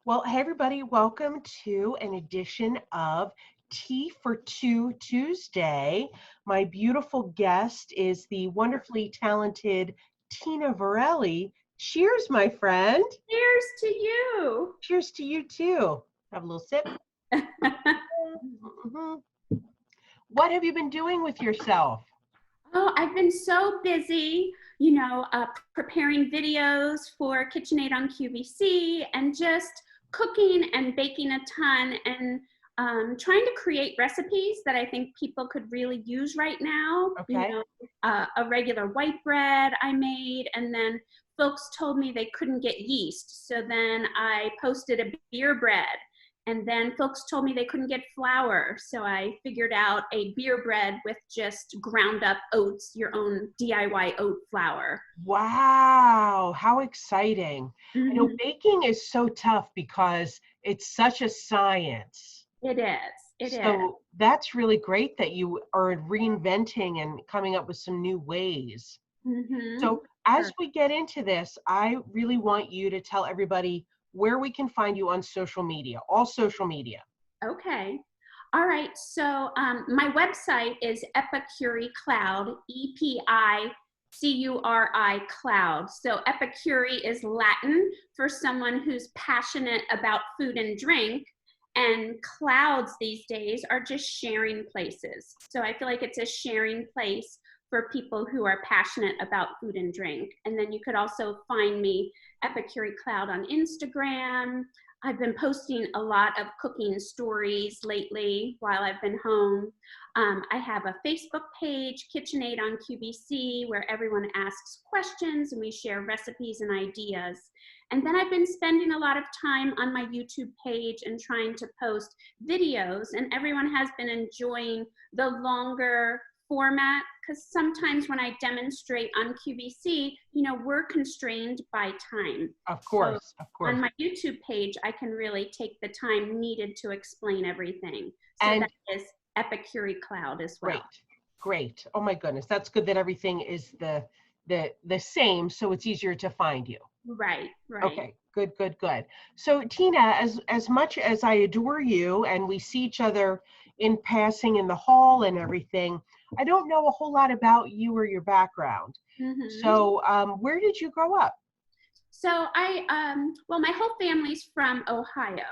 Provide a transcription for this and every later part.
Well, hey everybody, welcome to an edition of Tea for Two Tuesday. My beautiful guest is the wonderfully talented Tina Verrelli. Cheers, my friend. Cheers to you. Cheers to you too. Have a little sip. Mhm. What have you been doing with yourself? Oh, I've been so busy, preparing videos for KitchenAid on QVC and just cooking and baking a ton and trying to create recipes that I think people could really use right now. Okay. A regular white bread I made, and then folks told me they couldn't get yeast. So then I posted a beer bread. And then folks told me they couldn't get flour. So I figured out a beer bread with just ground up oats, your own DIY oat flour. Wow, how exciting. I know Mm-hmm. baking is so tough because it's such a science. It is. It is. So that's really great that you are reinventing and coming up with some new ways. Mm-hmm. So as we get into this, I really want you to tell everybody where we can find you on social media, all social media. Okay. All right. So my website is Epicuri Cloud, EPICURI Cloud. So Epicuri is Latin for someone who's passionate about food and drink. And clouds these days are just sharing places. So I feel like it's a sharing place for people who are passionate about food and drink. And then you could also find me, Epicuri Cloud, on Instagram. I've been posting a lot of cooking stories lately while I've been home. I have a Facebook page, KitchenAid on QVC, where everyone asks questions and we share recipes and ideas. And then I've been spending a lot of time on my YouTube page and trying to post videos, and everyone has been enjoying the longer format, because sometimes when I demonstrate on QVC, we're constrained by time. Of So course, of course. on my YouTube page, I can really take the time needed to explain everything. So And that is Epicuri Cloud as well. great, great. Oh my goodness, that's good that everything is the same, so it's easier to find you. Right, right. Okay, good, good, good. So Tina, as much as I adore you and we see each other in passing in the hall and everything, I don't know a whole lot about you or your background. Mm-hmm. So where did you grow up? So well, my whole family's from Ohio.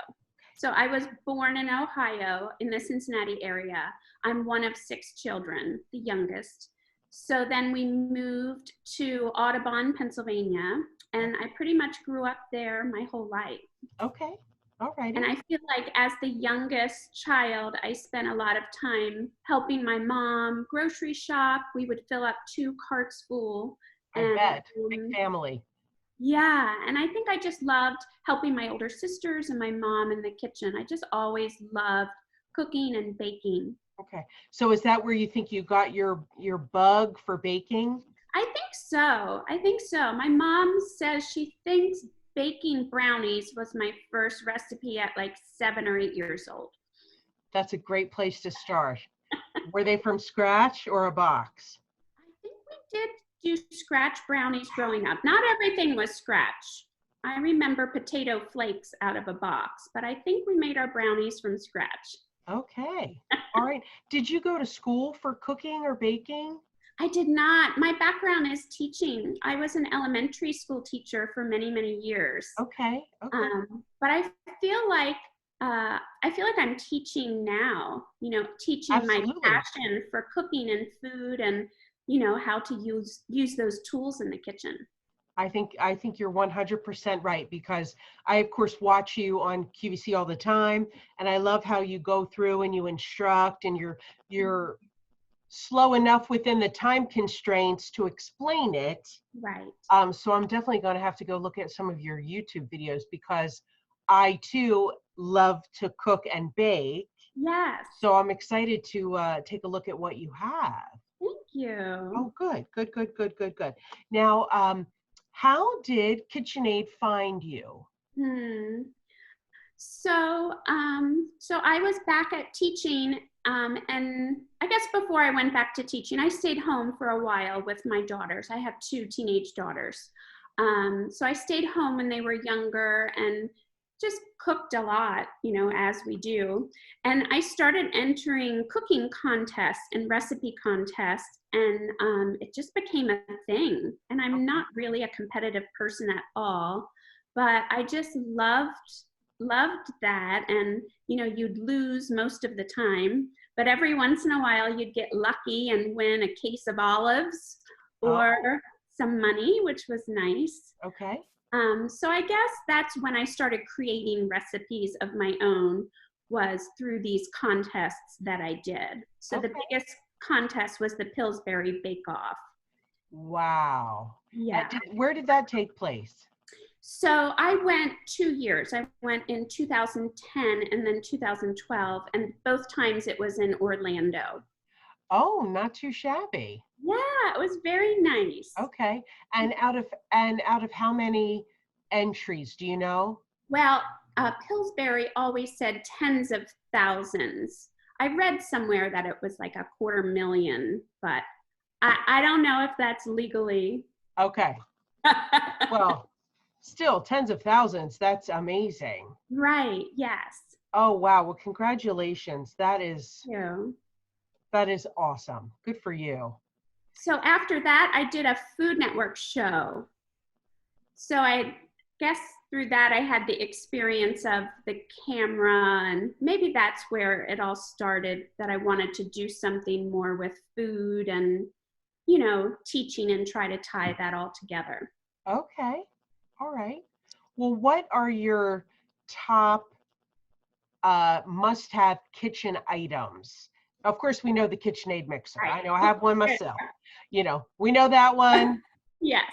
So I was born in Ohio in the Cincinnati area. I'm one of 6 children, the youngest. So then we moved to Audubon, Pennsylvania, and I pretty much grew up there my whole life. Okay, all righty. And I feel like as the youngest child, I spent a lot of time helping my mom grocery shop. We would fill up 2 carts full. I And bet. Big family. yeah, and I think I just loved helping my older sisters and my mom in the kitchen. I just always loved cooking and baking. Okay. So is that where you think you got your bug for baking? I think so. I think so. My mom says she thinks baking brownies was my first recipe at like 7 or 8 years old. That's a great place to start. Were they from scratch or a box? I think we did do scratch brownies growing up. Not everything was scratch. I remember potato flakes out of a box, but I think we made our brownies from scratch. Okay. All right. Did you go to school for cooking or baking? I did not. My background is teaching. I was an elementary school teacher for many, many years. Okay. Okay. But I feel like I'm teaching now. Teaching Absolutely. my passion for cooking and food, and how to use those tools in the kitchen. I think you're 100% right, because I of course watch you on QVC all the time, and I love how you go through and you instruct, and you're slow enough within the time constraints to explain it. Right. So I'm definitely going to have to go look at some of your YouTube videos, because I too love to cook and bake. Yes. So I'm excited to take a look at what you have. Thank you. Oh, good, good, good, good, good, good. Now, how did KitchenAid find you? So I was back at teaching, and I guess before I went back to teaching, I stayed home for a while with my daughters. I have 2 teenage daughters. So I stayed home when they were younger and just cooked a lot, you know, as we do. And I started entering cooking contests and recipe contests, and it just became a thing. And I'm not really a competitive person at all, but I just loved that. And, you know, you'd lose most of the time, but every once in a while you'd get lucky and win a case of olives or some money, which was nice. Okay. So I guess that's when I started creating recipes of my own, was through these contests that I did. So the biggest contest was the Pillsbury Bake-Off. Wow. Yeah. Where did that take place? So I went 2 years. I went in 2010 and then 2012, and both times it was in Orlando. Oh, not too shabby. Yeah, it was very nice. Okay. And out of how many entries, do you know? Well, Pillsbury always said tens of thousands. I read somewhere that it was like 250,000, but I don't know if that's legally. Okay. Well, still tens of thousands. That's amazing. Right. Yes. Oh, wow. Well, congratulations. That is awesome. Good for you. So after that, I did a Food Network show. So I guess through that, I had the experience of the camera, and maybe that's where it all started, that I wanted to do something more with food and, you know, teaching and try to tie that all together. Okay. All right. Well, what are your top must-have kitchen items? Of course, we know the KitchenAid mixer. Right. I know I have one myself. You know, we know that one. Yes.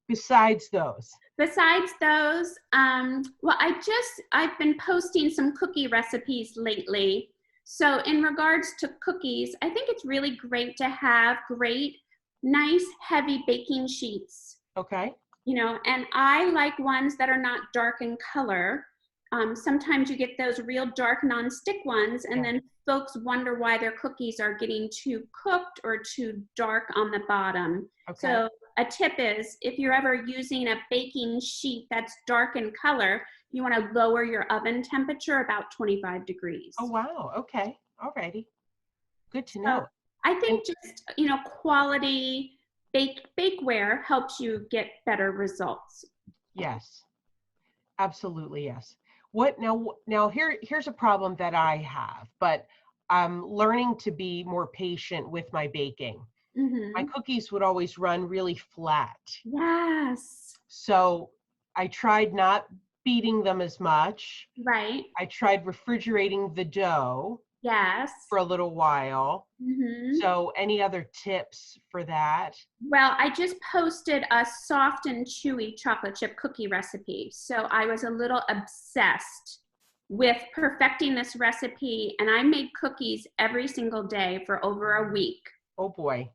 Besides those. Well, I've been posting some cookie recipes lately. So in regards to cookies, I think it's really great to have great, nice, heavy baking sheets. Okay. You know, and I like ones that are not dark in color. Sometimes you get those real dark non-stick ones, and then folks wonder why their cookies are getting too cooked or too dark on the bottom. Okay. So a tip is, if you're ever using a baking sheet that's dark in color, you want to lower your oven temperature about 25 degrees. Oh, wow. Okay. All righty. Good to know. I think just, you know, quality bakeware helps you get better results. Yes. Absolutely, yes. What now here's a problem that I have, but I'm learning to be more patient with my baking. My cookies would always run really flat. Yes. So I tried not beating them as much. Right. I tried refrigerating the dough. Yes. For a little while. So any other tips for that? Well, I just posted a soft and chewy chocolate chip cookie recipe. So I was a little obsessed with perfecting this recipe, and I made cookies every single day for over a week. Oh boy.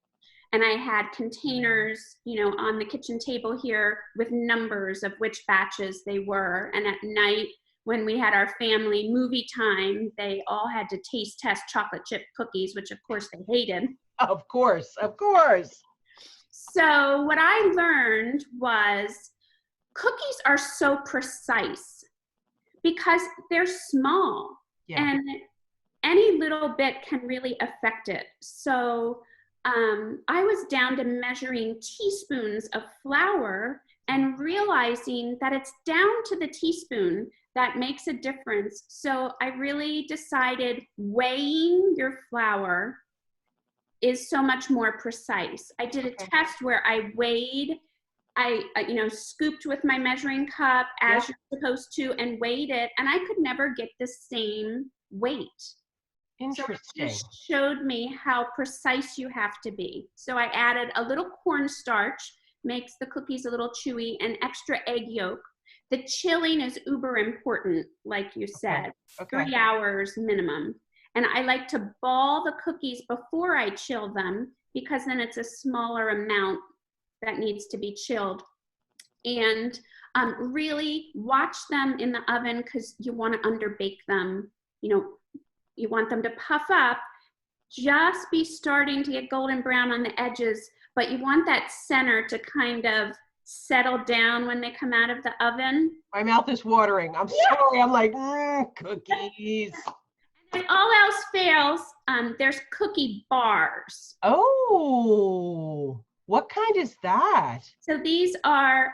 And I had containers, you know, on the kitchen table here with numbers of which batches they were. And at night, when we had our family movie time, they all had to taste test chocolate chip cookies, which of course they hated. Of course, of course. So what I learned was cookies are so precise because they're small, and any little bit can really affect it. So I was down to measuring teaspoons of flour and realizing that it's down to the teaspoon that makes a difference. So I really decided weighing your flour is so much more precise. I did a test where I weighed, I scooped with my measuring cup as you're supposed to and weighed it, and I could never get the same weight. Interesting. So it just showed me how precise you have to be. So I added a little cornstarch, makes the cookies a little chewy, and extra egg yolk. The chilling is uber important, like you said, 3 hours minimum. And I like to ball the cookies before I chill them, because then it's a smaller amount that needs to be chilled. And really watch them in the oven, because you want to underbake them. You know, you want them to puff up, just be starting to get golden brown on the edges, but you want that center to kind of settle down when they come out of the oven. My mouth is watering. I'm sorry. I'm like, cookies. If all else fails, there's cookie bars. Oh, what kind is that? So these are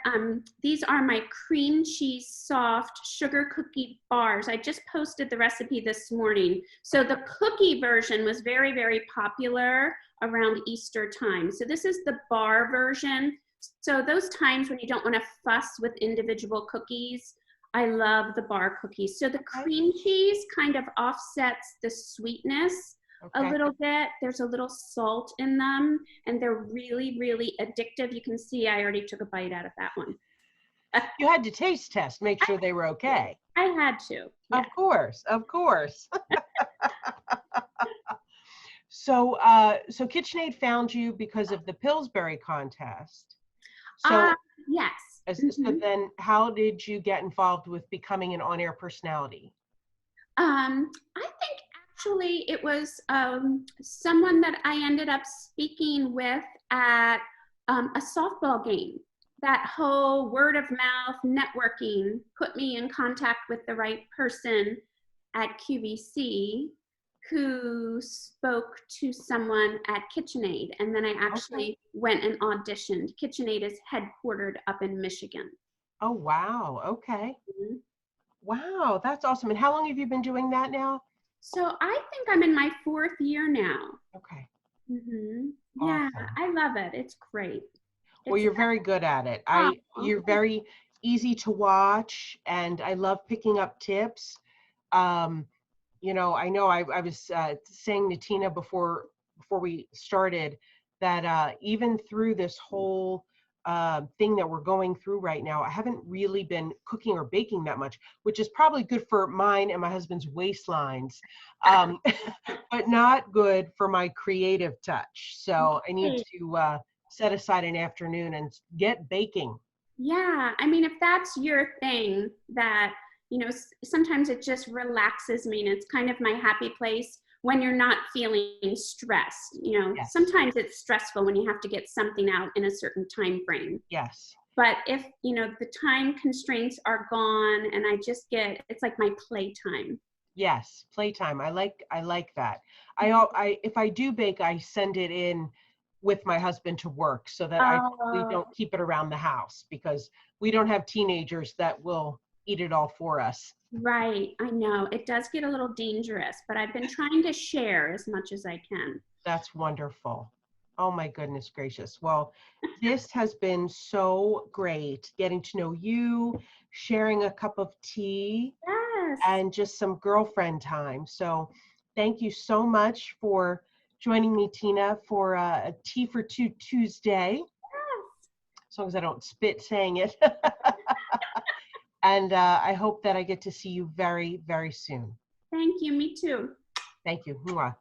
my cream cheese soft sugar cookie bars. I just posted the recipe this morning. So the cookie version was very, very popular around Easter time. So this is the bar version. So those times when you don't want to fuss with individual cookies, I love the bar cookies. So the cream cheese kind of offsets the sweetness a little bit. There's a little salt in them, and they're really, really addictive. You can see I already took a bite out of that one. You had to taste test, make sure they were okay. I had to. Yeah. Of course, of course. So KitchenAid found you because of the Pillsbury contest. So yes. So then how did you get involved with becoming an on-air personality? I think actually it was someone that I ended up speaking with at a softball game. That whole word of mouth networking put me in contact with the right person at QVC who spoke to someone at KitchenAid, and then I actually went and auditioned. KitchenAid is headquartered up in Michigan. Oh, wow. Okay. Mm-hmm. Wow, that's awesome. And how long have you been doing that now? So I think I'm in my 4th year now. Okay. Yeah, awesome. I love it. It's great. Well, you're very good at it. You're very easy to watch, and I love picking up tips. You know I was saying to Tina before we started that even through this whole thing that we're going through right now, I haven't really been cooking or baking that much, which is probably good for mine and my husband's waistlines, but not good for my creative touch. So I need to set aside an afternoon and get baking. Yeah, I mean, if that's your thing, that sometimes it just relaxes me, and it's kind of my happy place when you're not feeling stressed. Yes. Sometimes it's stressful when you have to get something out in a certain time frame. Yes. But if, the time constraints are gone, and it's like my playtime. Yes, playtime. I like that. If I do bake, I send it in with my husband to work so that we don't keep it around the house, because we don't have teenagers that will eat it all for us. Right. I know. It does get a little dangerous, but I've been trying to share as much as I can. That's wonderful. Oh my goodness gracious. Well, this has been so great getting to know you, sharing a cup of tea, yes, and just some girlfriend time. So thank you so much for joining me, Tina, for a Tea for Two Tuesday. Yes. As long as I don't spit saying it. And I hope that I get to see you very, very soon. Thank you. Me too. Thank you. Mwah.